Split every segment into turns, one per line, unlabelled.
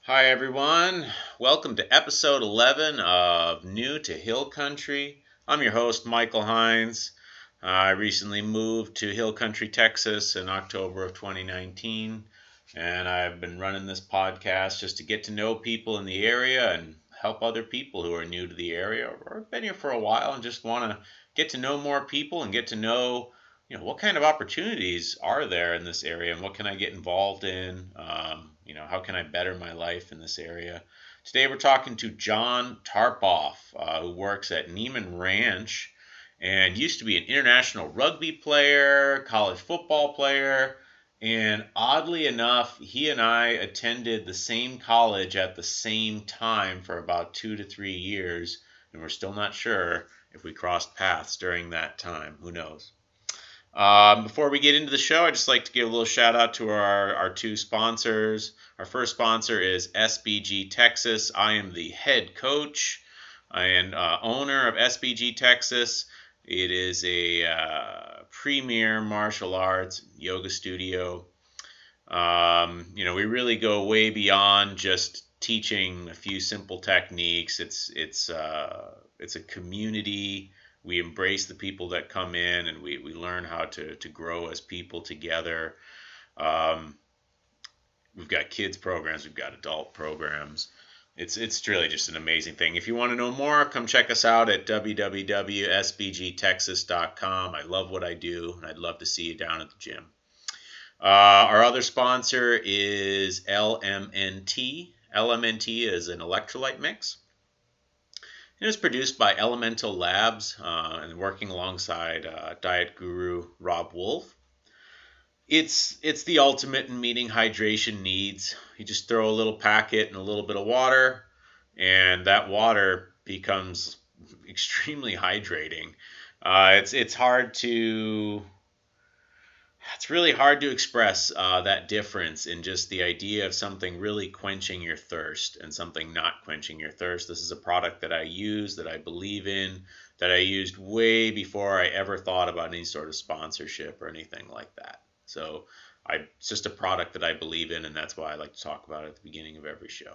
Hi, everyone. Welcome to episode 11 of New to Hill Country. I'm your host, Michael Hines. I recently moved to Hill Country, Texas in October of 2019, and I've been running this podcast just to get to know people in the area and help other people who are new to the area or have been here for a while and just want to get to know more people and get to know what kind of opportunities are there in this area and what can I get involved in? How can I better my life in this area? Today we're talking to John Tarpoff, who works at Niman Ranch and used to be an international rugby player, college football player, and oddly enough, he and I attended the same college at the same time for about 2 to 3 years, and we're still not sure if we crossed paths during that time. Who knows? Before we get into the show, I'd just like to give a little shout out to our two sponsors. Our first sponsor is SBG Texas. I am the head coach and owner of SBG Texas. It is a premier martial arts yoga studio. We really go way beyond just teaching a few simple techniques. It's a community. We embrace the people that come in, and we learn how to grow as people together. We've got kids programs, we've got adult programs. It's really just an amazing thing. If you want to know more, come check us out at www.sbgtexas.com. I love what I do, and I'd love to see you down at the gym. Our other sponsor is LMNT. LMNT is an electrolyte mix. It was produced by Elemental Labs and working alongside diet guru Rob Wolf. It's the ultimate in meeting hydration needs. You just throw a little packet and a little bit of water, and that water becomes extremely hydrating. It's really hard to express that difference in just the idea of something really quenching your thirst and something not quenching your thirst. This is a product that I use, that I believe in, that I used way before I ever thought about any sort of sponsorship or anything like that. So it's just a product that I believe in, and that's why I like to talk about it at the beginning of every show.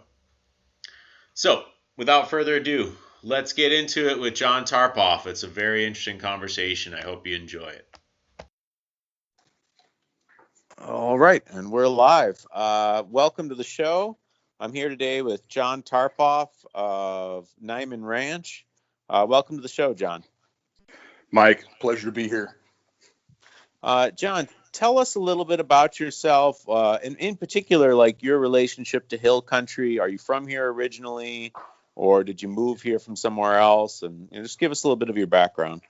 So without further ado, let's get into it with John Tarpoff. It's a very interesting conversation. I hope you enjoy it. All right, and we're live. Welcome to the show. I'm here today with John Tarpoff of Niman Ranch. Welcome to the show, John.
Mike, pleasure to be here.
John, tell us a little bit about yourself, and in particular, like your relationship to Hill Country. Are you from here originally, or did you move here from somewhere else? And just give us a little bit of your background.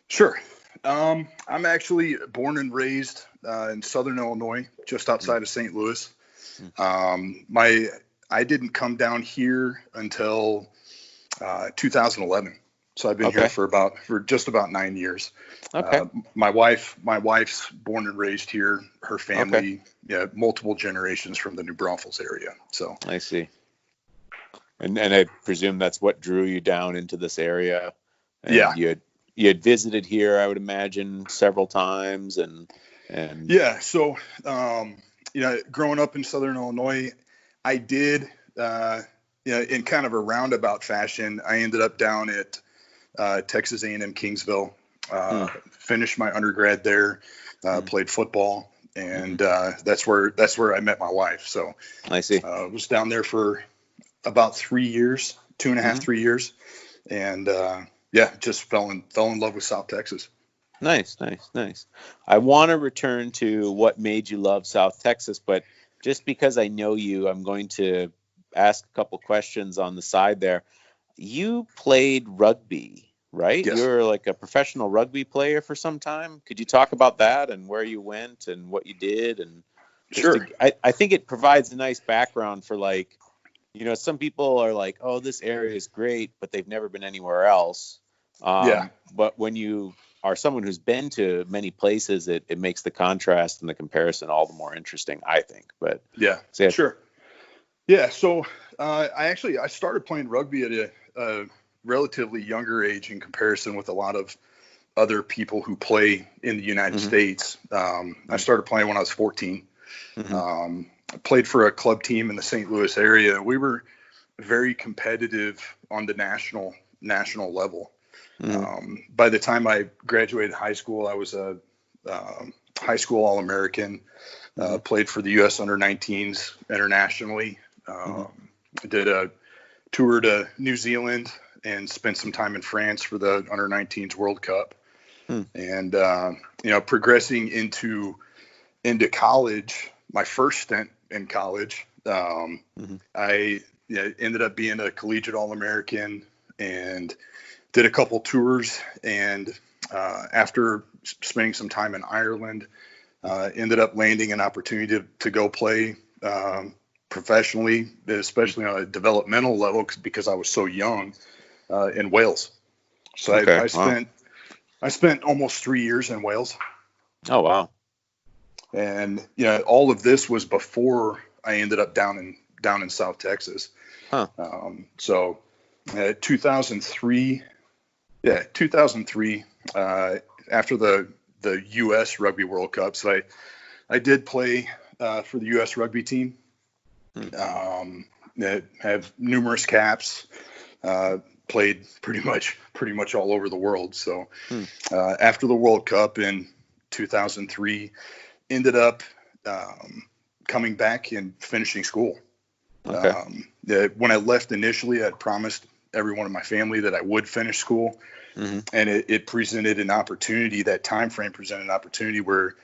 Sure. I'm actually born and raised in Southern Illinois, just outside of St. Louis. I didn't come down here until 2011, so I've been here for just about 9 years.
Okay.
My wife's born and raised here. Her family, multiple generations from the New Braunfels area. So
I see. And I presume that's what drew you down into this area. And
yeah.
You had visited here, I would imagine, several times, and
yeah. So, growing up in Southern Illinois, I did, in kind of a roundabout fashion, I ended up down at Texas A&M Kingsville, finished my undergrad there, played football, and that's where I met my wife. So
I see.
Was down there for about 3 years, 2.5, 3 years, and just fell in love with South Texas.
Nice. I want to return to what made you love South Texas, but just because I know you, I'm going to ask a couple questions on the side there. You played rugby, right?
Yes.
You were like a professional rugby player for some time. Could you talk about that and where you went and what you did? And
sure.
I think it provides a nice background for some people are like, oh, this area is great, but they've never been anywhere else. But when you are someone who's been to many places, it makes the contrast and the comparison all the more interesting, I think. But
sure. Yeah. So I started playing rugby at a relatively younger age in comparison with a lot of other people who play in the United States. I started playing when I was 14. played for a club team in the St. Louis area. We were very competitive on the national level. By the time I graduated high school, I was a high school All-American. Played for the U.S. under-19s internationally. Did a tour to New Zealand and spent some time in France for the under-19s World Cup. And progressing into college, my first stint in college, I ended up being a collegiate All-American and did a couple tours. And after spending some time in Ireland, ended up landing an opportunity to go play professionally, especially on a developmental level because I was so young, in Wales. So I spent almost 3 years in Wales.
Oh, wow.
And all of this was before I ended up down in South Texas. So 2003, after the U.S. Rugby World Cup, so I did play for the U.S. rugby team. Have numerous caps. Played pretty much all over the world. So after the World Cup in 2003, ended up coming back and finishing school. When I left initially, I'd promised everyone in my family that I would finish school. And it presented an opportunity, that time frame presented an opportunity where,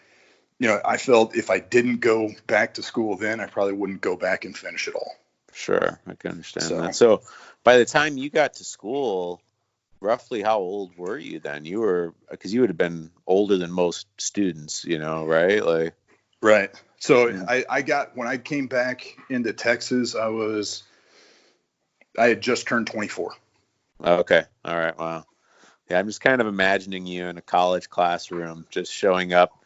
I felt if I didn't go back to school then, I probably wouldn't go back and finish it all.
Sure, I can understand that. So by the time you got to school, roughly how old were you then? Because you would have been older than most students, right?
Right. So when I came back into Texas, I had just turned 24.
Okay. All right. Wow. Yeah, I'm just kind of imagining you in a college classroom, just showing up.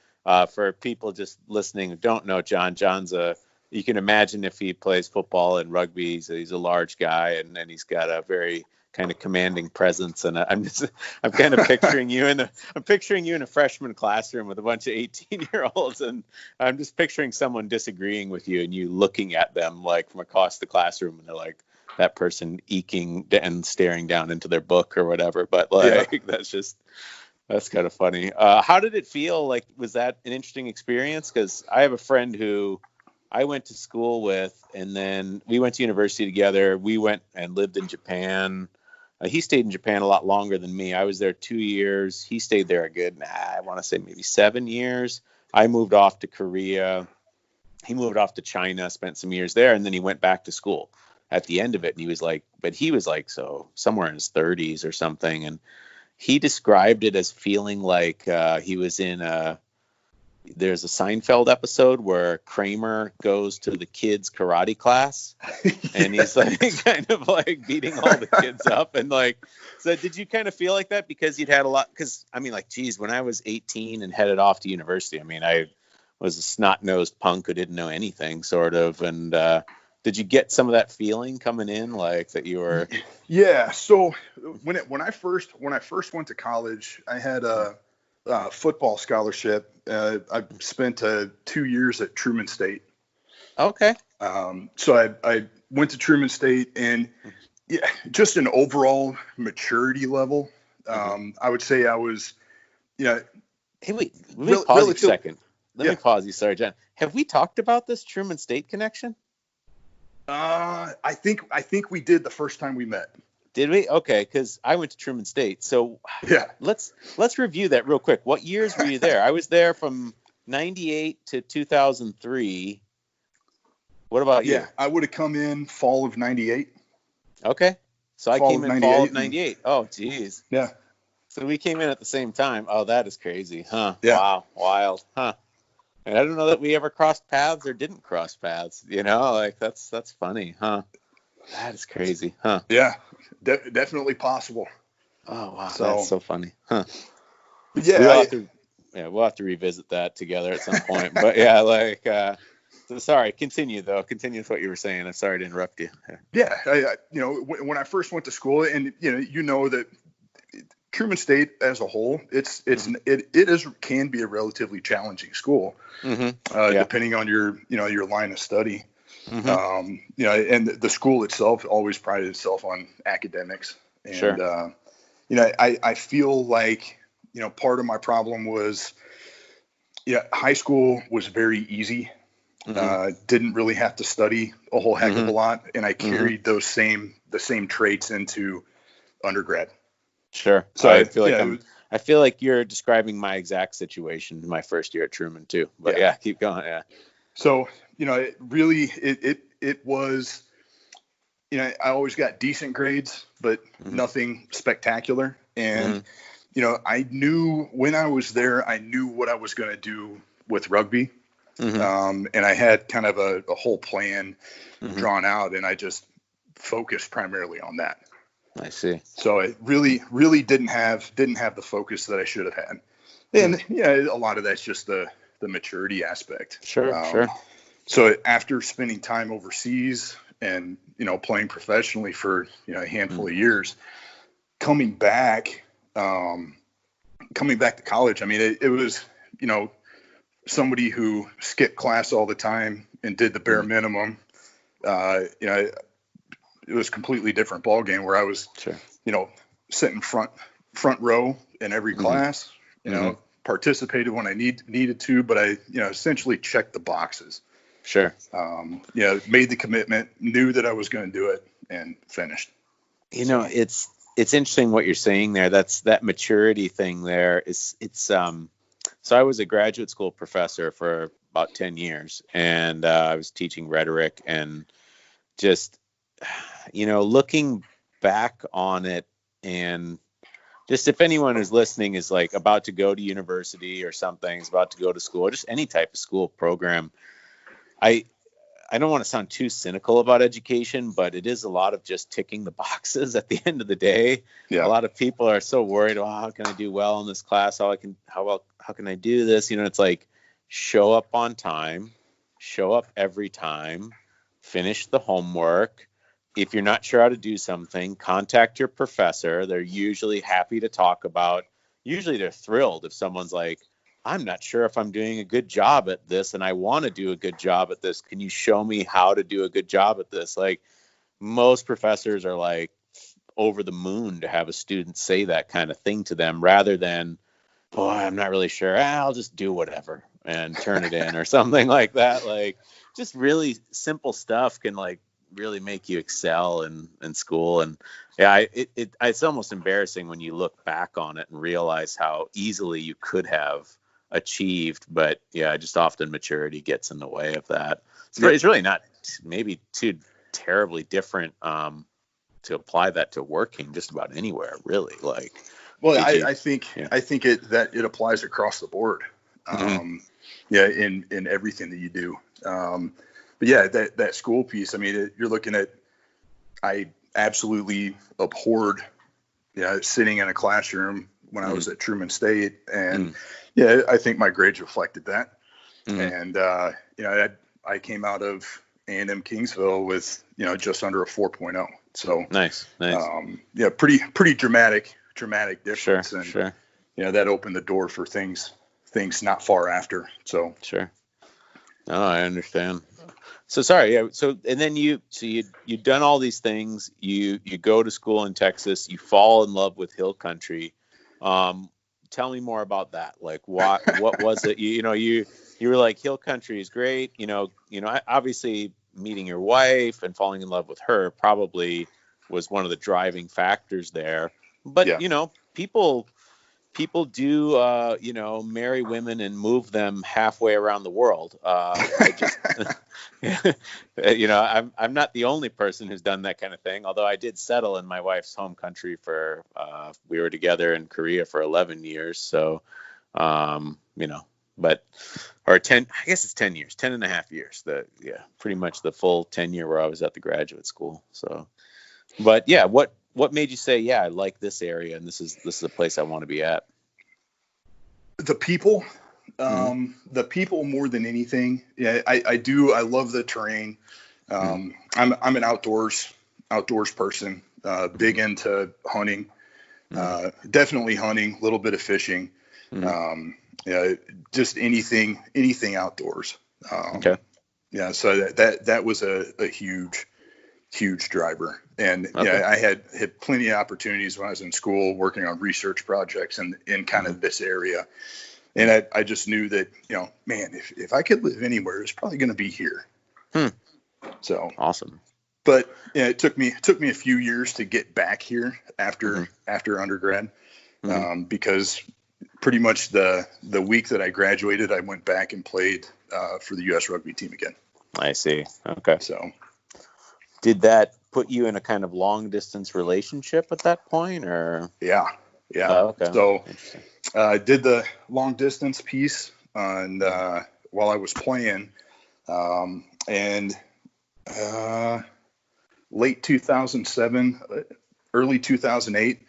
For people just listening who don't know John, you can imagine if he plays football and rugby, he's a large guy, and he's got a very kind of commanding presence. And I'm kind of picturing you in a freshman classroom with a bunch of 18-year-olds, and I'm just picturing someone disagreeing with you and you looking at them like from across the classroom, and they're like that person eking and staring down into their book or whatever. But that's kind of funny. How did it feel? Like, was that an interesting experience? Because I have a friend who I went to school with, and then we went to university together. We went and lived in Japan. He stayed in Japan a lot longer than me. I was there 2 years. He stayed there a good, I want to say maybe 7 years. I moved off to Korea. He moved off to China, spent some years there, and then he went back to school at the end of it. And he was like, so somewhere in his 30s or something. And he described it as feeling like he was in there's a Seinfeld episode where Kramer goes to the kids' karate class and he's like kind of like beating all the kids up. And so did you kind of feel like that because you'd had a lot? Because geez, when I was 18 and headed off to university, I was a snot-nosed punk who didn't know anything, sort of. And did you get some of that feeling coming in, like that you were?
Yeah. So when I first went to college, I had a football scholarship. I spent 2 years at Truman State.
Okay.
So I went to Truman State, and just an overall maturity level. I would say I was,
Hey, wait, let me pause you a second. Let me pause you. Sorry, John. Have we talked about this Truman State connection?
I think we did the first time we met.
Did we? Okay, because I went to Truman State. So let's review that real quick. What years were you there? I was there from 98 to 2003. What about you?
Yeah, I would have come in fall of 98.
Okay. So I came in fall of 98. Oh, geez.
Yeah.
So we came in at the same time. Oh, that is crazy. Huh.
Yeah.
Wow. Wild. Huh. And I don't know that we ever crossed paths or didn't cross paths. That's funny. Huh. That is crazy. Huh.
Yeah. Definitely possible.
Oh, wow. That's so funny. Huh.
Yeah.
We'll have to revisit that together at some point. But so sorry, continue with what you were saying. I'm sorry to interrupt you.
Yeah. When I first went to school, and that Truman State as a whole, can be a relatively challenging school,
Yeah.
depending on your line of study.
Mm-hmm.
And the school itself always prided itself on academics. And,
Sure.
I feel like, part of my problem was, high school was very easy. Didn't really have to study a whole heck of a lot. And I carried the same traits into undergrad.
Sure.
So
I feel like you're describing my exact situation in my first year at Truman too. But yeah, keep going. Yeah.
So, it was, I always got decent grades, but nothing spectacular. And, I knew when I was there, I knew what I was going to do with rugby. And I had kind of a whole plan drawn out, and I just focused primarily on that.
I see.
So I really didn't have the focus that I should have had. And a lot of that's just the maturity aspect.
Sure.
So after spending time overseas and, playing professionally for, a handful of years, coming back to college, I mean, it was, somebody who skipped class all the time and did the bare minimum. It was a completely different ball game where I was, sitting front row in every class, participated when I needed to, but I, essentially checked the boxes.
Sure.
Made the commitment, knew that I was going to do it, and finished.
It's interesting what you're saying there. That maturity thing there it's so I was a graduate school professor for about 10 years, and I was teaching rhetoric, and just, looking back on it, and just if anyone who's listening is like about to go to university or something, is about to go to school, or just any type of school program, I don't want to sound too cynical about education, but it is a lot of just ticking the boxes at the end of the day.
Yeah.
A lot of people are so worried, how can I do well in this class? How can I do this? It's like, show up on time, show up every time, finish the homework. If you're not sure how to do something, contact your professor. They're usually happy to talk about. Usually they're thrilled if someone's like, I'm not sure if I'm doing a good job at this, and I want to do a good job at this. Can you show me how to do a good job at this? Like, most professors are like over the moon to have a student say that kind of thing to them, rather than, boy, I'm not really sure. I'll just do whatever and turn it in or something like that. Like, just really simple stuff can like really make you excel in school. And it's almost embarrassing when you look back on it and realize how easily you could have achieved, but just often maturity gets in the way of that. It's really not maybe too terribly different to apply that to working just about anywhere, really. Like,
well, I think it applies across the board. In everything that you do. But that school piece, I mean, you're looking at, I absolutely abhorred sitting in a classroom when I was at Truman State, and I think my grades reflected that. And I came out of A&M Kingsville with just under a 4.0. So
nice.
Pretty dramatic difference.
Sure.
That opened the door for things not far after. So
sure. Oh, I understand. So sorry. Yeah. So, and then you've done all these things. You go to school in Texas. You fall in love with hill country. Tell me more about that. Like, what was it? You were like, hill country is great. Obviously meeting your wife and falling in love with her probably was one of the driving factors there. But people do, marry women and move them halfway around the world. I'm not the only person who's done that kind of thing. Although I did settle in my wife's home country we were together in Korea for 11 years. So, or 10, I guess it's 10 years, 10 and a half years. Pretty much the full 10 year where I was at the graduate school. So, but yeah, what made you say, I like this area and this is a place I want to be at?
The people, more than anything. Yeah, I do. I love the terrain. I'm an outdoors person, big into hunting. Definitely hunting, a little bit of fishing,
Mm-hmm.
yeah, just anything outdoors.
Okay.
Yeah, so that was a huge driver. And
Okay.
yeah, I had plenty of opportunities when I was in school working on research projects in kind
Mm-hmm.
of this area. And I just knew that, man, if I could live anywhere, it's probably going to be here.
Hmm.
So,
Awesome.
but yeah, it took me a few years to get back here
Mm-hmm.
after undergrad,
Mm-hmm.
because pretty much the week that I graduated, I went back and played for the U.S. rugby team again.
I see. Okay.
So
Did that put you in a kind of long distance relationship at that point, or?
yeah.
Oh, okay.
So
Interesting.
I did the long distance piece and while I was playing, and late 2007, early 2008,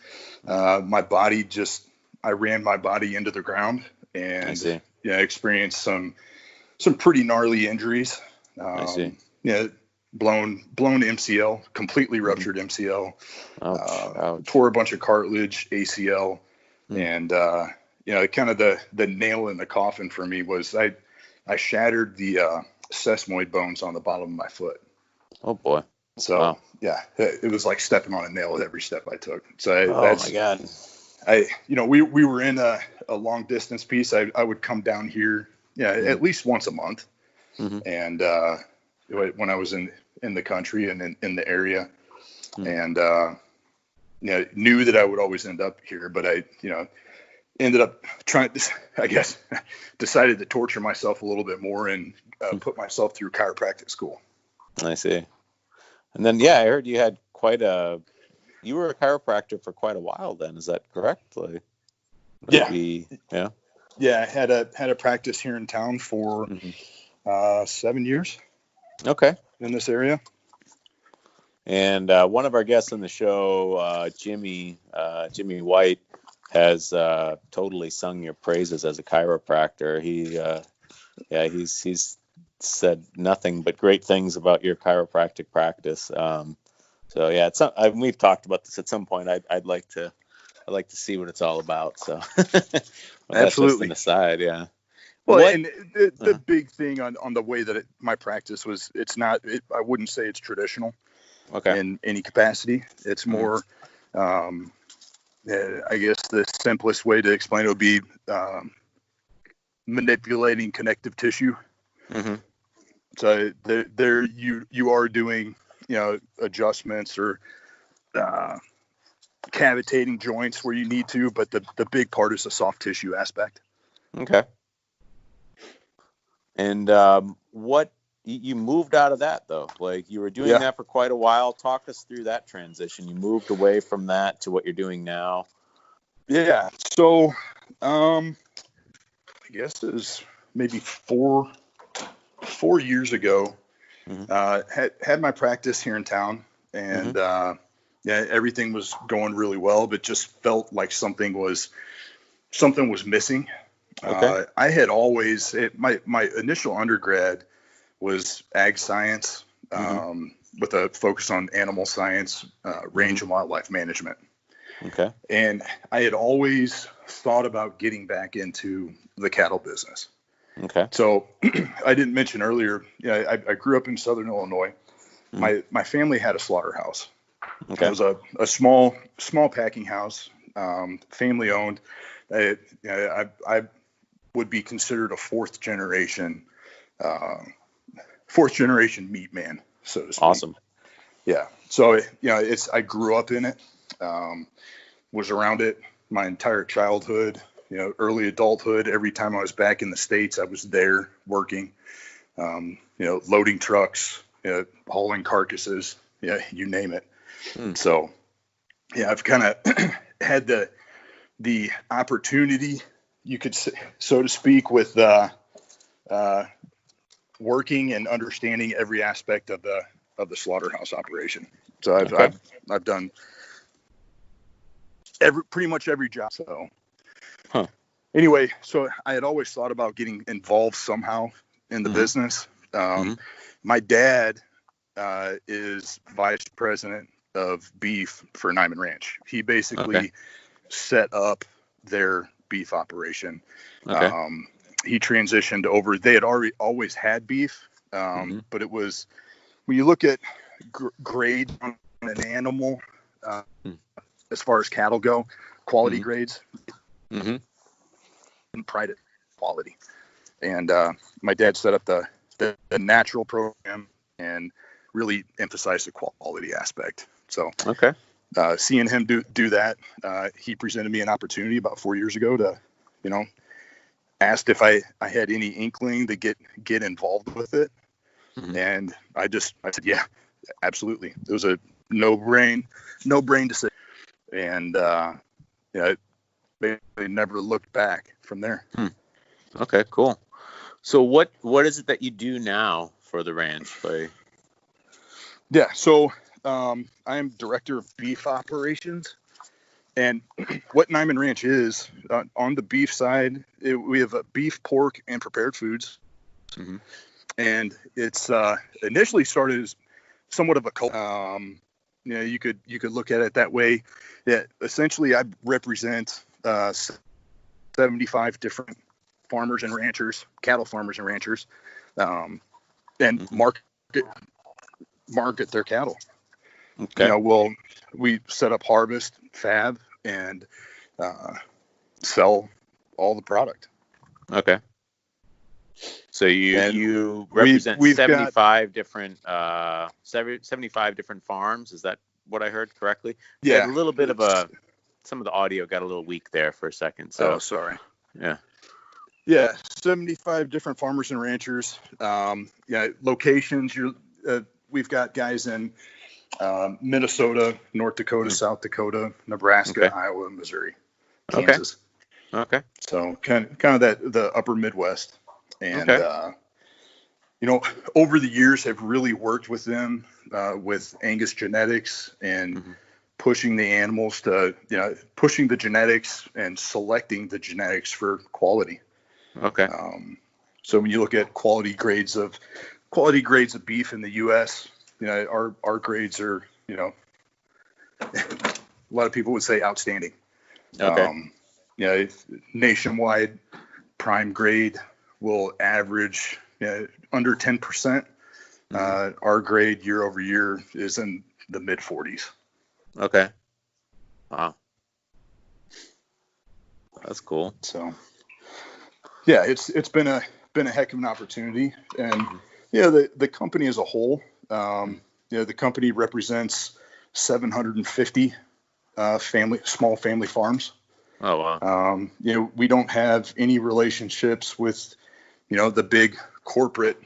I ran my body into the ground
I
and
see.
experienced some pretty gnarly injuries.
I see.
Yeah, blown MCL, completely
Mm-hmm.
ruptured MCL,
Ouch. Ouch.
tore a bunch of cartilage, ACL,
Mm.
and kind of the nail in the coffin for me was I shattered the sesamoid bones on the bottom of my foot.
Oh boy.
So
Wow.
yeah, it was like stepping on a nail with every step I took. So
Oh my God.
we were in a long distance piece. I would come down here,
Mm-hmm.
at least once a month,
Mm-hmm.
and when I was in the country and in the area,
Mm.
and knew that I would always end up here, but I ended up trying, I guess, decided to torture myself a little bit more and put myself through chiropractic school.
I see. And then, yeah, I heard you were a chiropractor for quite a while then. Is that correct? Like, would it
Yeah.
be, yeah.
Yeah, I had a practice here in town for
Mm-hmm.
7 years
Okay.
in this area.
And one of our guests on the show, Jimmy White, has totally sung your praises as a chiropractor. He's said nothing but great things about your chiropractic practice. So yeah, we've talked about this at some point. I'd like to see what it's all about. So, well, that's just an
Absolutely.
aside. Yeah.
Well,
What?
and the big thing on the way that my practice was, I wouldn't say it's traditional
Okay.
in any capacity. It's more, I guess the simplest way to explain it would be manipulating connective tissue.
Mm-hmm.
So there you are doing, adjustments or cavitating joints where you need to, but the big part is the soft tissue aspect.
Okay. And what you moved out of that though? Like you were doing that for quite a while. Talk us through that transition. You moved away from that to what you're doing now.
Yeah. So, I guess it was maybe four years ago. Had my practice here in town, and everything was going really well, but just felt like something was missing.
Okay.
I had always my initial undergrad was ag science, with a focus on animal science, range and wildlife management.
Okay.
And I had always thought about getting back into the cattle business.
Okay.
So I didn't mention earlier, I grew up in Southern Illinois. My family had a slaughterhouse.
Okay.
It was a small packing house, family owned. I would be considered a fourth generation meat man, so to speak.
Awesome.
Yeah. So I grew up in it, was around it my entire childhood, early adulthood. Every time I was back in the States, I was there working, loading trucks, hauling carcasses, you name it. So, I've kind of had the opportunity, you could say, so to speak, with working and understanding every aspect of the slaughterhouse operation. So I've done pretty much every job. So anyway, so I had always thought about getting involved somehow in the business. My dad is vice president of beef for Niman Ranch. He basically set up their beef operation.
Okay.
He transitioned over. They had always had beef, but it was, when you look at grade on an animal, as far as cattle go, quality grades, and pride in quality. And my dad set up the natural program and really emphasized the quality aspect. So seeing him do that, he presented me an opportunity about 4 years ago to, asked if I had any inkling to get involved with it. And I said, yeah, absolutely. It was a no brain decision. And they never looked back from there.
Okay, cool. So what is it that you do now for the ranch?
Yeah, so I am director of beef operations. And what Niman Ranch is, on the beef side, we have beef, pork, and prepared foods. And it's initially started as somewhat of a cult. You could look at it that way. Yeah, essentially, I represent 75 different farmers and ranchers, cattle farmers and ranchers, and market their cattle.
Okay.
We set up harvest, fab, and sell all the product.
Okay. So you represent 75 different 75 different farms. Is that what I heard correctly?
Yeah.
A little bit of some of the audio got a little weak there for a second. So
sorry.
Yeah.
Yeah, 75 different farmers and ranchers. Locations. We've got guys in Minnesota, North Dakota, South Dakota, Nebraska, Iowa, Missouri, Kansas.
Okay.
So kind of the upper Midwest. And over the years, have really worked with them with Angus genetics and pushing the animals to pushing the genetics and selecting the genetics for quality.
Okay.
So when you look at quality grades of beef in the U.S., our grades are, a lot of people would say outstanding.
Okay.
Nationwide prime grade will average under 10%. Our grade year over year is in the mid 40s.
Okay. Wow. That's cool.
So yeah, it's been a heck of an opportunity. And the company as a whole, the company represents 750 small family farms.
Oh wow.
We don't have any relationships with the big corporate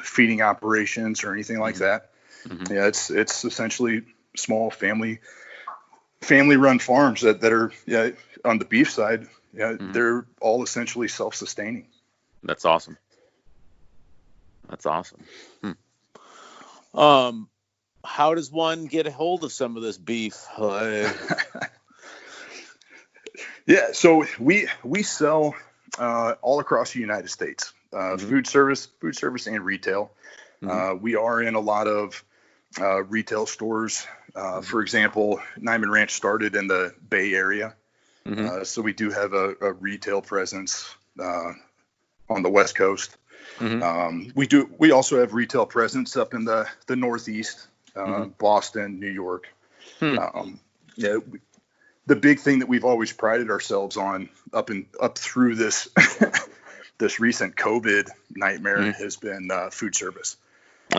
feeding operations or anything like that. It's essentially small family run farms that are on the beef side. They're all essentially self-sustaining.
That's awesome. How does one get a hold of some of this beef?
Yeah, so we sell all across the United States, food service and retail. We are in a lot of retail stores. For example, Niman Ranch started in the Bay Area, so we do have a retail presence on the West Coast. We also have retail presence up in the Northeast, Boston, New York. The big thing that we've always prided ourselves on up through this this recent COVID nightmare has been food service.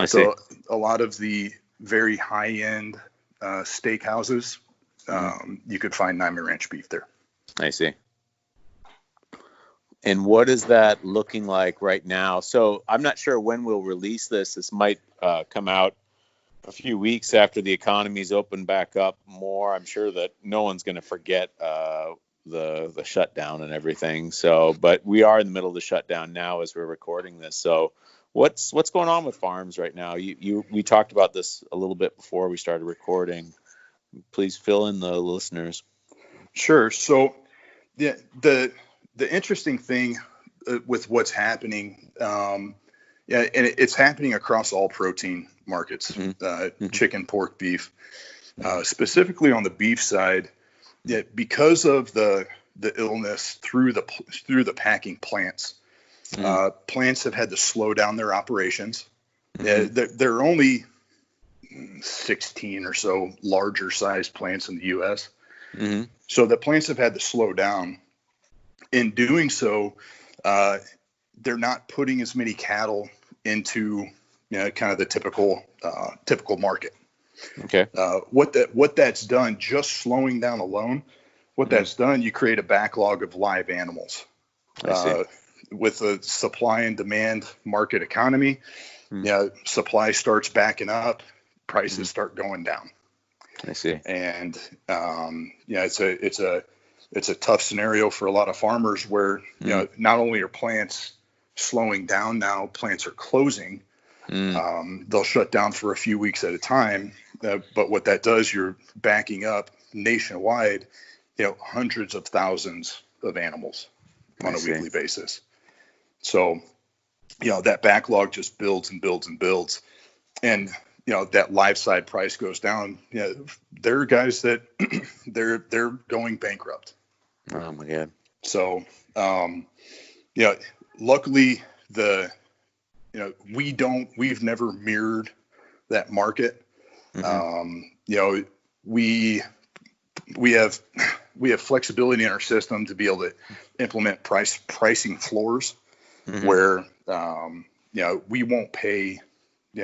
So a lot of the very high end steakhouses, you could find Niman Ranch beef there.
I see. And what is that looking like right now? So I'm not sure when we'll release this. This might come out a few weeks after the economy's opened back up more. I'm sure that no one's going to forget the shutdown and everything. So, but we are in the middle of the shutdown now as we're recording this. So what's going on with farms right now? We talked about this a little bit before we started recording. Please fill in the listeners.
Sure. So the interesting thing with what's happening, and it's happening across all protein markets, chicken, pork, beef. Specifically on the beef side, Yeah, because of the illness through the packing plants, plants have had to slow down their operations. Yeah, there are only 16 or so larger sized plants in the U.S. So the plants have had to slow down. In doing so, they're not putting as many cattle into kind of the typical market.
Okay.
What that's done, just slowing down alone, what that's done, you create a backlog of live animals.
I see.
With a supply and demand market economy, supply starts backing up, prices start going down.
I see.
And it's a tough scenario for a lot of farmers where not only are plants slowing down now, plants are closing. They'll shut down for a few weeks at a time, but what that does, you're backing up nationwide, hundreds of thousands of animals on a weekly basis. So, that backlog just builds and builds and builds, and that live side price goes down. There are guys that they're going bankrupt.
Oh my God.
So, luckily we've never mirrored that market. We have flexibility in our system to be able to implement pricing floors where we won't pay.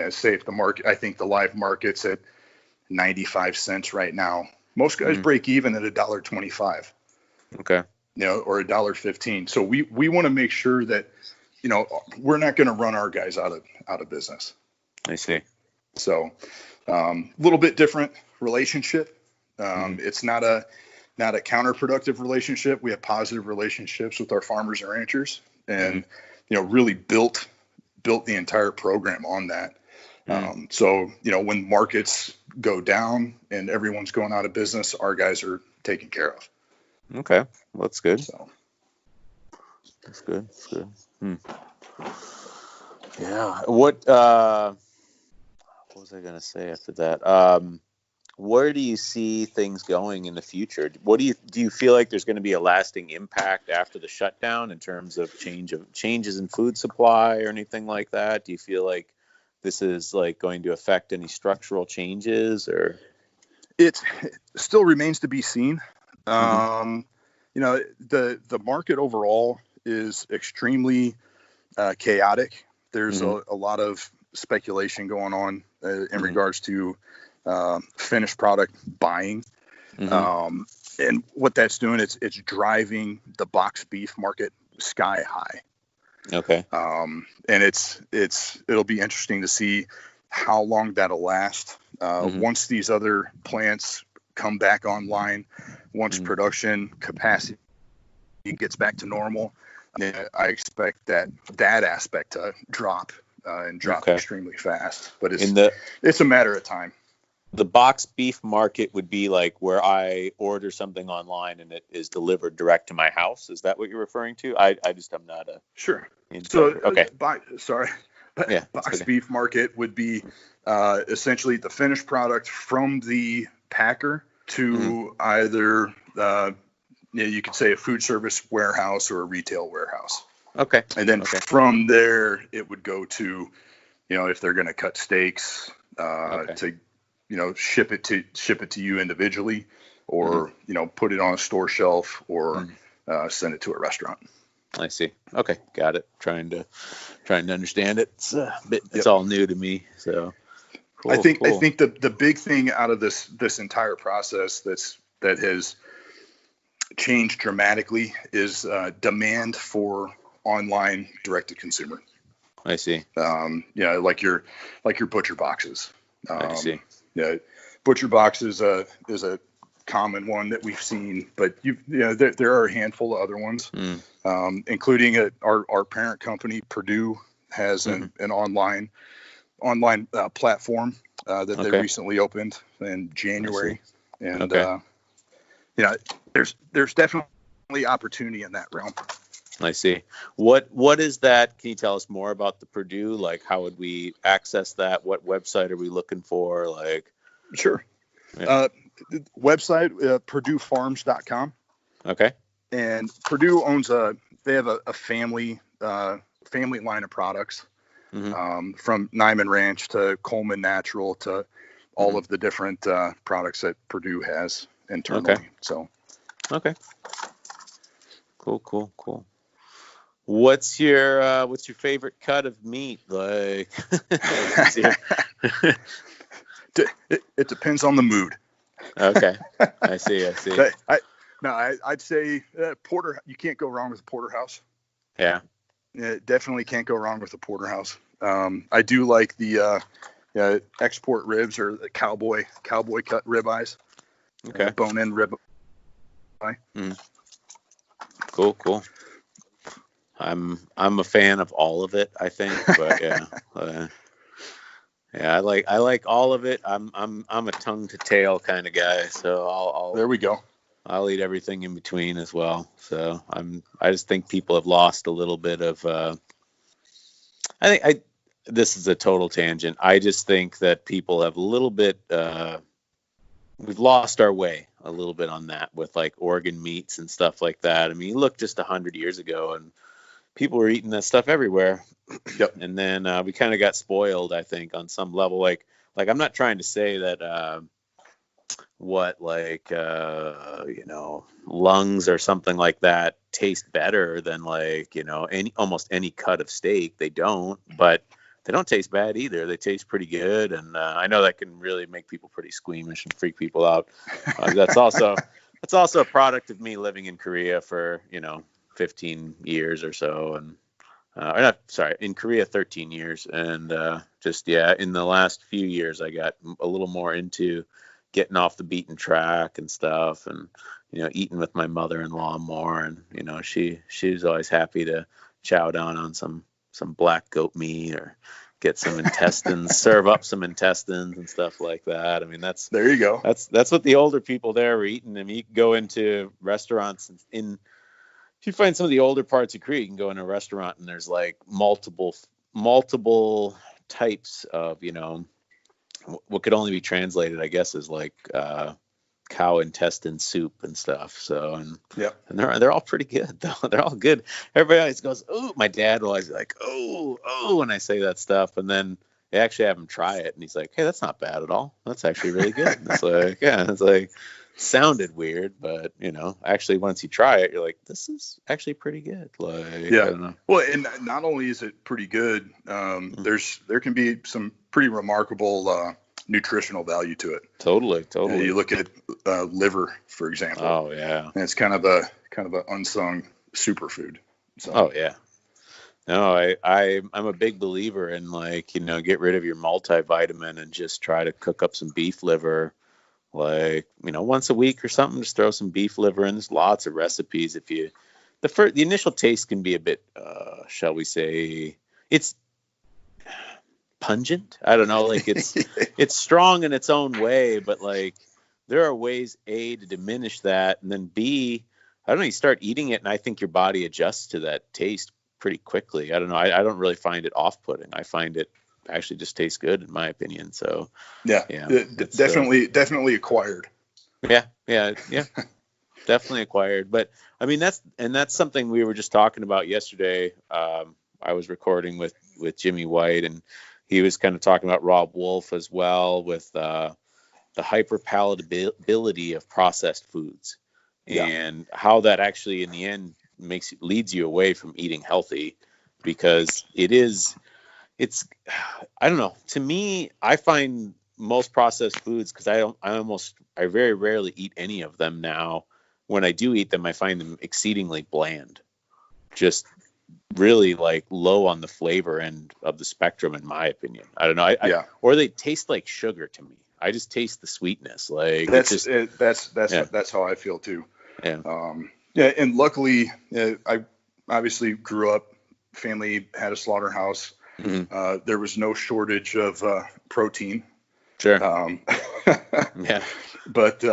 Say if the market, I think the live market's at 95 cents right now. Most guys break even at $1.25.
Okay.
Or $1.15. So we want to make sure that we're not going to run our guys out of business.
I see.
So a little bit different relationship. It's not a counterproductive relationship. We have positive relationships with our farmers and ranchers, and really built the entire program on that. So when markets go down and everyone's going out of business, our guys are taken care of.
Okay, well, that's good.
So
that's good. That's good. Yeah. What was I gonna say after that? Where do you see things going in the future? Do you feel like there's going to be a lasting impact after the shutdown in terms of changes in food supply or anything like that? Do you feel like this is like going to affect any structural changes, or
it still remains to be seen? The market overall is extremely chaotic. There's a lot of speculation going on in regards to finished product buying. And what that's doing, it's driving the box beef market sky high.
Okay.
And it'll be interesting to see how long that'll last. Once these other plants come back online, once production capacity gets back to normal, I expect that aspect to drop and drop extremely fast. But it's a matter of time.
The box beef market would be like where I order something online and it is delivered direct to my house. Is that what you're referring to? I just am not a
sure.
So okay.
Box beef market would be essentially the finished product from the packer to either you could say a food service warehouse or a retail warehouse.
Okay.
And then from there it would go to, if they're going to cut steaks, to ship it to you individually, or put it on a store shelf, or send it to a restaurant.
I see. Okay, got it. Trying to understand it. It's all new to me. So cool,
I think the big thing out of this entire process that has changed dramatically is demand for online direct to consumer.
I see.
Like your butcher boxes.
I see.
Yeah, butcher box is a common one that we've seen, but there are a handful of other ones, including our parent company Purdue has an online platform that they recently opened in January, and there's definitely opportunity in that realm.
I see. What is that? Can you tell us more about the Purdue? Like, how would we access that? What website are we looking for? Like,
sure. Yeah. website, PurdueFarms.com.
Okay.
And Purdue owns they have a family line of products, from Niman Ranch to Coleman Natural to all of the different products that Purdue has internally.
Okay.
So.
Okay. Cool. What's your favorite cut of meat? Like,
it depends on the mood.
Okay, I see.
I'd say porter. You can't go wrong with a porterhouse.
Yeah.
Definitely can't go wrong with a porterhouse. I do like the export ribs or the cowboy cut ribeyes.
Okay.
Bone-in rib.
Cool. I'm a fan of all of it, I think, but yeah. Yeah, I like all of it. I'm a tongue to tail kind of guy, so I'll
there we go.
I'll eat everything in between as well. So I just think people have lost a little bit of this is a total tangent. I just think that people have a little bit we've lost our way a little bit on that with like organ meats and stuff like that. I mean, you look just 100 years ago and people were eating that stuff everywhere.
Yep.
And then we kind of got spoiled, I think, on some level. Like I'm not trying to say that lungs or something like that taste better than almost any cut of steak. They don't, but they don't taste bad either. They taste pretty good, and I know that can really make people pretty squeamish and freak people out. That's also a product of me living in Korea for 15 years or so, and in Korea 13 years, and in the last few years I got a little more into getting off the beaten track and stuff, and eating with my mother-in-law more, and she's always happy to chow down on some black goat meat or get some intestines, serve up some intestines and stuff like that. I mean,
there you go.
That's what the older people there were eating. I mean, you can go into restaurants if you find some of the older parts of Korea, you can go in a restaurant and there's like multiple types of, what could only be translated, I guess, as like cow intestine soup and stuff. So, and they're all pretty good though. They're all good. Everybody always goes, "Oh," my dad will always be like, "Oh," when I say that stuff. And then they actually have him try it. And he's like, "Hey, that's not bad at all. That's actually really good." It's like, it's like, sounded weird, but actually once you try it, you're like, this is actually pretty good. Like, I don't know.
Well, and not only is it pretty good, there can be some pretty remarkable nutritional value to it.
Totally.
You look at liver, for example.
Oh yeah.
And it's kind of a unsung superfood. So.
Oh yeah. No, I'm a big believer in get rid of your multivitamin and just try to cook up some beef liver. Once a week or something, just throw some beef liver in. There's lots of recipes. The initial taste can be a bit, shall we say, it's pungent. I don't know, it's strong in its own way, but there are ways A, to diminish that, and then B, I don't know, you start eating it and I think your body adjusts to that taste pretty quickly. I don't know. I don't really find it off-putting. I find it actually just tastes good in my opinion. So
definitely acquired.
Yeah Definitely acquired. But I mean, that's something we were just talking about yesterday. I was recording with Jimmy White, and he was kind of talking about Rob Wolf as well, with the hyperpalatability of processed foods, and how that actually in the end leads you away from eating healthy, because it's I don't know. To me, I find most processed foods, because I very rarely eat any of them now. When I do eat them, I find them exceedingly bland, just really low on the flavor end of the spectrum, in my opinion. I don't know. Or they taste like sugar to me. I just taste the sweetness.
That's how I feel too.
Yeah.
And luckily, I obviously grew up. Family had a slaughterhouse.
Mm-hmm.
There was no shortage of protein.
Sure. Yeah.
But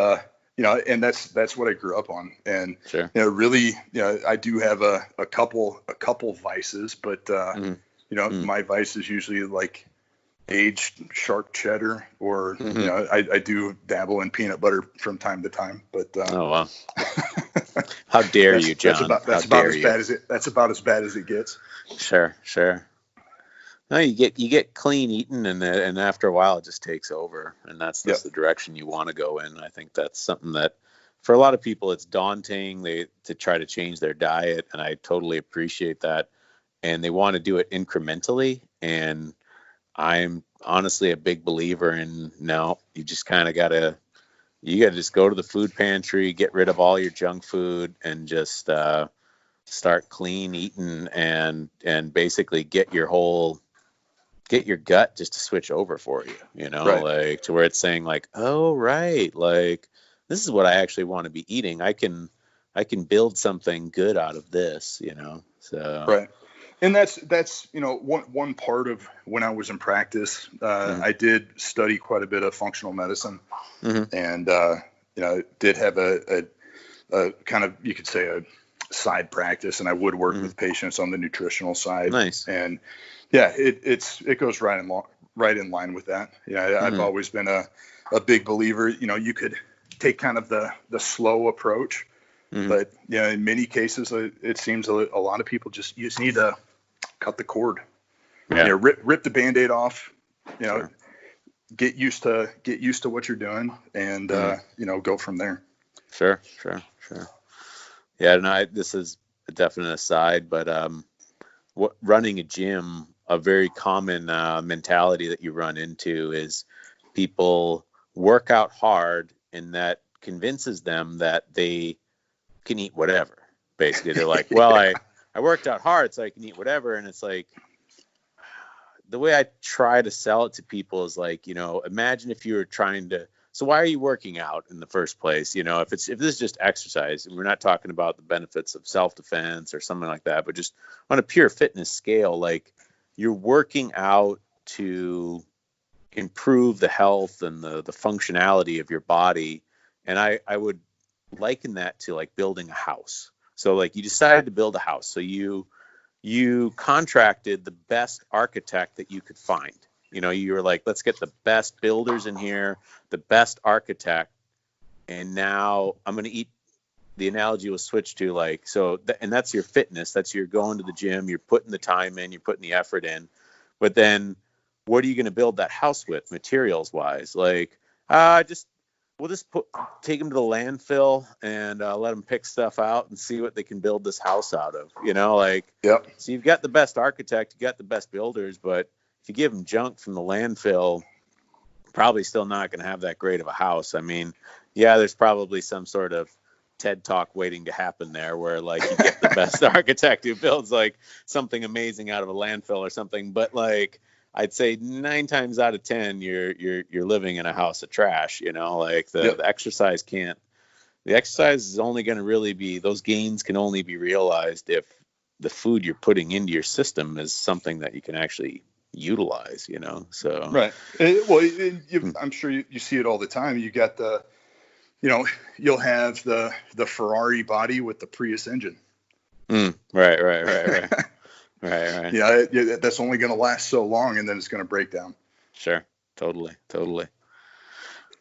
and that's what I grew up on. And
sure.
Really, I do have a couple vices, but my vice is usually aged sharp cheddar, or
Mm-hmm.
I do dabble in peanut butter from time to time, but
Oh, wow. How dare you, John? How
that's about
dare
as
you?
bad as it gets.
Sure, sure. No, you get clean eating, and after a while, it just takes over, and that's
Yep.
just the direction you want to go in. I think that's something that, for a lot of people, it's daunting. To try to change their diet, and I totally appreciate that. And they want to do it incrementally, and I'm honestly a big believer in, no, you just kind of you gotta just go to the food pantry, get rid of all your junk food, and just start clean eating, and basically get your gut just to switch over for you,
Right.
like to where it's saying like, oh, right, like this is what I actually want to be eating. I can build something good out of this, so.
Right. And that's one part of when I was in practice.
Hmm.
I did study quite a bit of functional medicine,
Hmm.
and did have a kind of, you could say, a side practice, and I would work
Hmm.
with patients on the nutritional side.
Nice.
And yeah, it goes right in line with that. I've
Hmm.
always been a big believer. You could take kind of the slow approach,
Hmm.
but in many cases, it seems a lot of people you just need to cut the cord.
Yeah.
Rip the Band-Aid off.
Sure.
Get used to what you're doing, and
Hmm.
go from there.
Sure. Sure. Sure. Yeah. No, this is a definite aside, but running a gym, a very common mentality that you run into is people work out hard, and that convinces them that they can eat whatever. Basically, they're like, well,
Yeah.
I worked out hard, so I can eat whatever. And it's like, the way I try to sell it to people is like, imagine if you were trying to, so why are you working out in the first place? If this is just exercise, and we're not talking about the benefits of self-defense or something like that, but just on a pure fitness scale, like you're working out to improve the health and the functionality of your body. And I would liken that to like building a house. So like you decided to build a house. So you contracted the best architect that you could find. You were like, let's get the best builders in here, the best architect. And now I'm going to eat. The analogy was switched to like, and that's your fitness. That's you're going to the gym, you're putting the time in, you're putting the effort in. But then what are you going to build that house with, materials wise? Like, we'll just take them to the landfill and let them pick stuff out and see what they can build this house out of. Like,
Yep.
so you've got the best architect, you got the best builders, but if you give them junk from the landfill, probably still not going to have that great of a house. I mean, yeah, there's probably some sort of TED talk waiting to happen there where like you get the best architect who builds like something amazing out of a landfill or something, but like I'd say 9 times out of 10 you're living in a house of trash, like
Yep.
the exercise is only going to really be, those gains can only be realized if the food you're putting into your system is something that you can actually utilize, so.
Right. I'm sure you see it all the time. You got you'll have the Ferrari body with the Prius engine.
Right. Right. Right.
That's only going to last so long, and then it's going to break down.
Sure. Totally.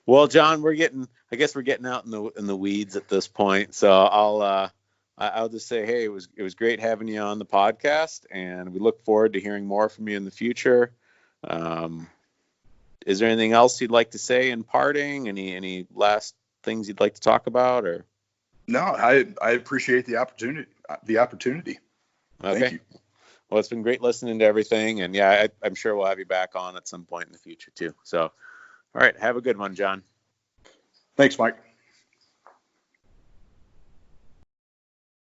Well, John, I guess we're getting out in the weeds at this point. So I'll just say, hey, it was great having you on the podcast, and we look forward to hearing more from you in the future. Is there anything else you'd like to say in parting? Any last things you'd like to talk about, or?
No, I appreciate the opportunity.
Okay.
Thank you.
Well, it's been great listening to everything, and yeah, I'm sure we'll have you back on at some point in the future too. So, all right, have a good one, John.
Thanks, Mike.